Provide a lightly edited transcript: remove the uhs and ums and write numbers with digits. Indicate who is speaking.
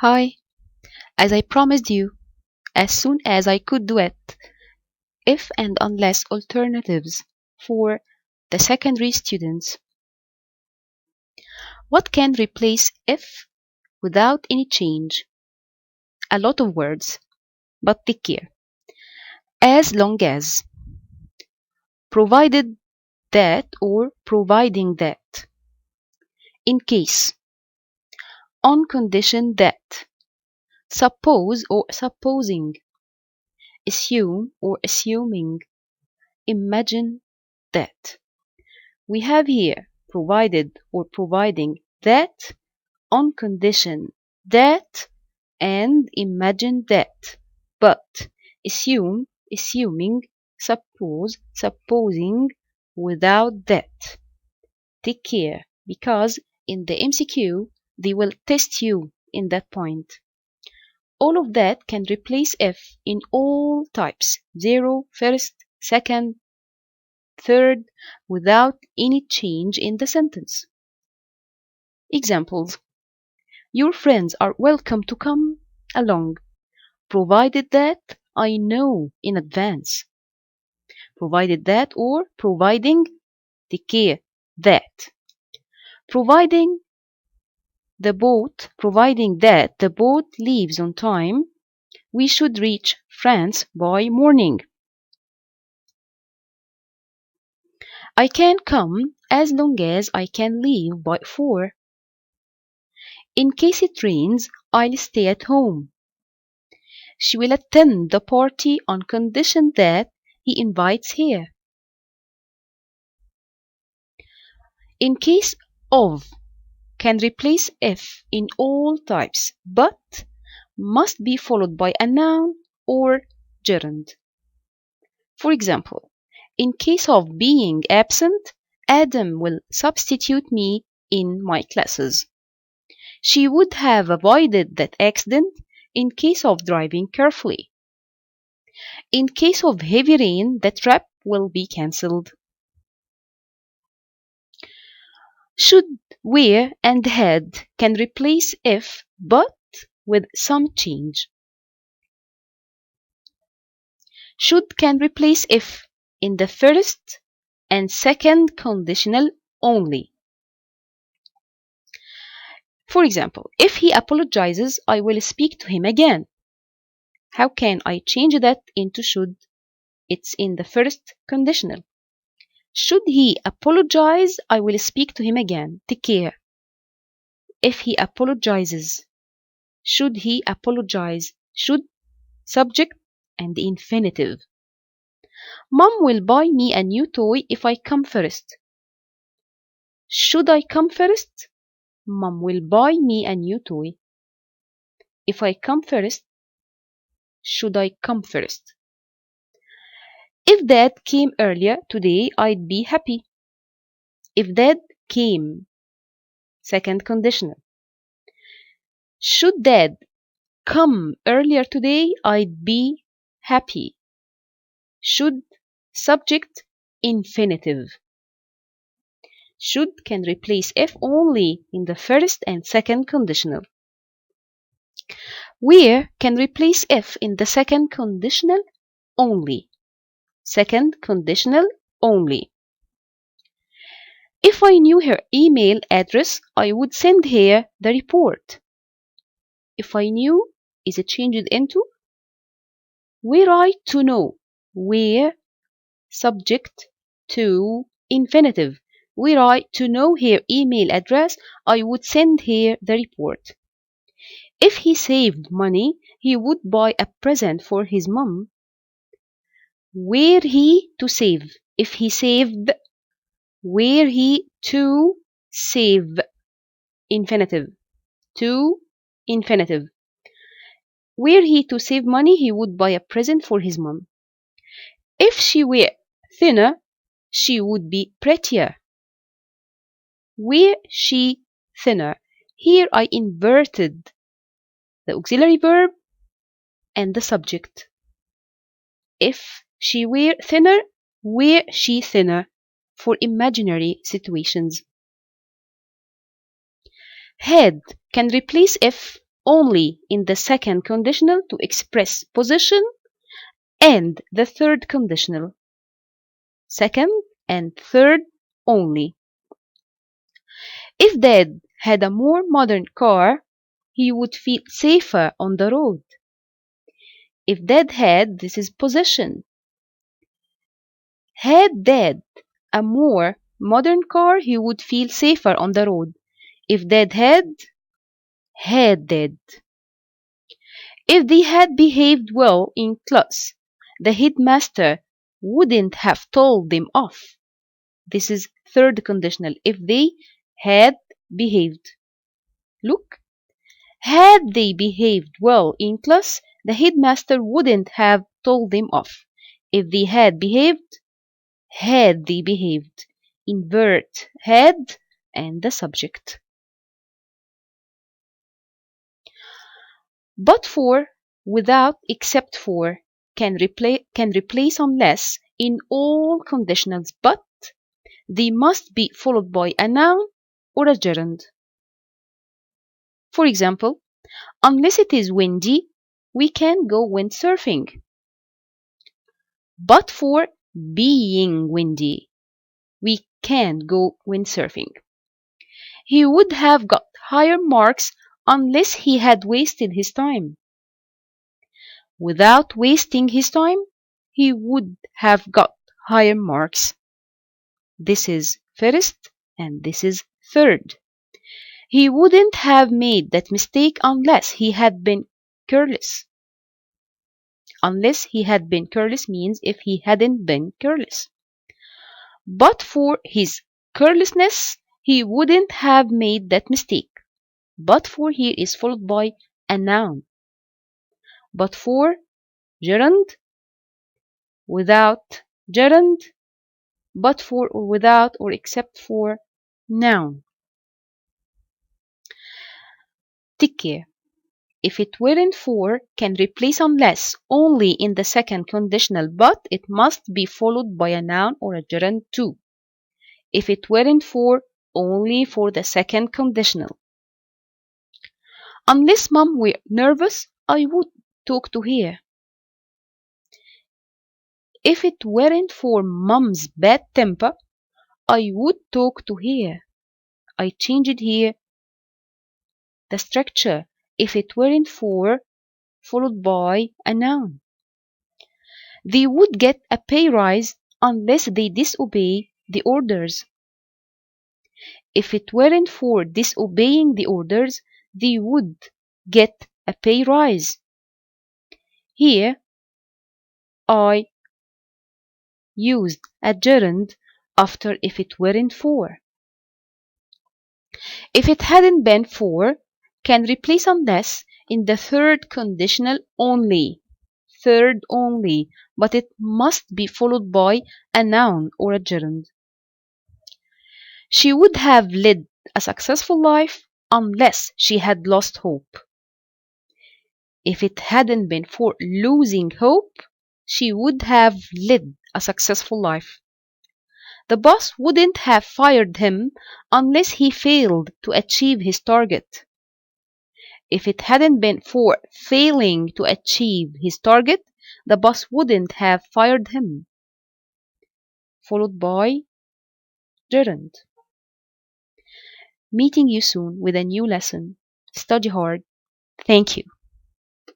Speaker 1: Hi, as I promised you, as soon as I could do it, if and unless alternatives for the secondary students. What can replace if without any change? A lot of words, but take care. As long as, provided that or providing that, in case, on condition that, suppose or supposing, assume or assuming, imagine that. We have here provided or providing that, on condition that, and imagine that. But assume, assuming, suppose, supposing without that. Take care because in the MCQ they will test you in that point. All of that can replace if in all types, zero, first, second, third, without any change in the sentence. Examples. Your friends are welcome to come along, provided that I know in advance. Provided that or providing, take care, that. Providing that the boat leaves on time, we should reach France by morning. I can come as long as I can leave by 4. In case it rains, I'll stay at home. She will attend the party on condition that he invites her. In case of can replace if in all types, but must be followed by a noun or gerund. For example, in case of being absent, Adam will substitute me in my classes. She would have avoided that accident in case of driving carefully. In case of heavy rain, the trip will be cancelled. Should, were, and had can replace if, but with some change. Should can replace if in the first and second conditional only. For example, if he apologizes, I will speak to him again. How can I change that into should? It's in the first conditional. Should he apologize, I will speak to him again. Take care. If he apologizes, should he apologize? Should, subject, and infinitive. Mom will buy me a new toy if I come first. Should I come first? Mom will buy me a new toy. If I come first, should I come first? If Dad came earlier today, I'd be happy. If Dad came, second conditional. Should Dad come earlier today, I'd be happy. Should, subject, infinitive. Should can replace if only in the first and second conditional. Where can replace if in the second conditional only. Second conditional only. If I knew her email address, I would send her the report. If I knew is it changed into were I to know. Where, subject to infinitive. Were I to know her email address, I would send her the report. If he saved money, he would buy a present for his mom. Were he to save? If he saved, were he to save? Infinitive. To infinitive. Were he to save money, he would buy a present for his mom. If she were thinner, she would be prettier. Were she thinner? Here I inverted the auxiliary verb and the subject. If she were thinner, were she thinner? For imaginary situations. Had can replace if only in the second conditional to express position and the third conditional. Second and third only. If Dad had a more modern car, he would feel safer on the road. If Dad had, this is position. Had Dad a more modern car, he would feel safer on the road. If Dad had Dad. If they had behaved well in class, the headmaster wouldn't have told them off. This is third conditional. If they had behaved. Look. Had they behaved well in class, the headmaster wouldn't have told them off. If they had they behaved. Invert had and the subject. But for, without, except for can replace unless in all conditionals, but they must be followed by a noun or a gerund. For example, unless it is windy, we can go windsurfing. But for being windy, we can't go windsurfing. He would have got higher marks unless he had wasted his time. Without wasting his time, he would have got higher marks. This is first and this is third. He wouldn't have made that mistake unless he had been careless. Unless he had been careless means if he hadn't been careless. But for his carelessness, he wouldn't have made that mistake. But for here is followed by a noun. But for gerund, without gerund, but for or without or except for noun. Take care. If it weren't for can replace unless only in the second conditional, but it must be followed by a noun or a gerund too. If it weren't for, only for the second conditional. Unless Mom were nervous, I would talk to her. If it weren't for Mom's bad temper, I would talk to her. I changed here the structure. If it weren't for, followed by a noun. They would get a pay rise unless they disobey the orders. If it weren't for disobeying the orders, they would get a pay rise. Here, I used a gerund after if it weren't for. If it hadn't been for, can replace unless in the third conditional only. Third only, but it must be followed by a noun or a gerund. She would have led a successful life unless she had lost hope. If it hadn't been for losing hope, she would have led a successful life. The boss wouldn't have fired him unless he failed to achieve his target. If it hadn't been for failing to achieve his target, the boss wouldn't have fired him. Followed by gerund. Meeting you soon with a new lesson. Study hard. Thank you.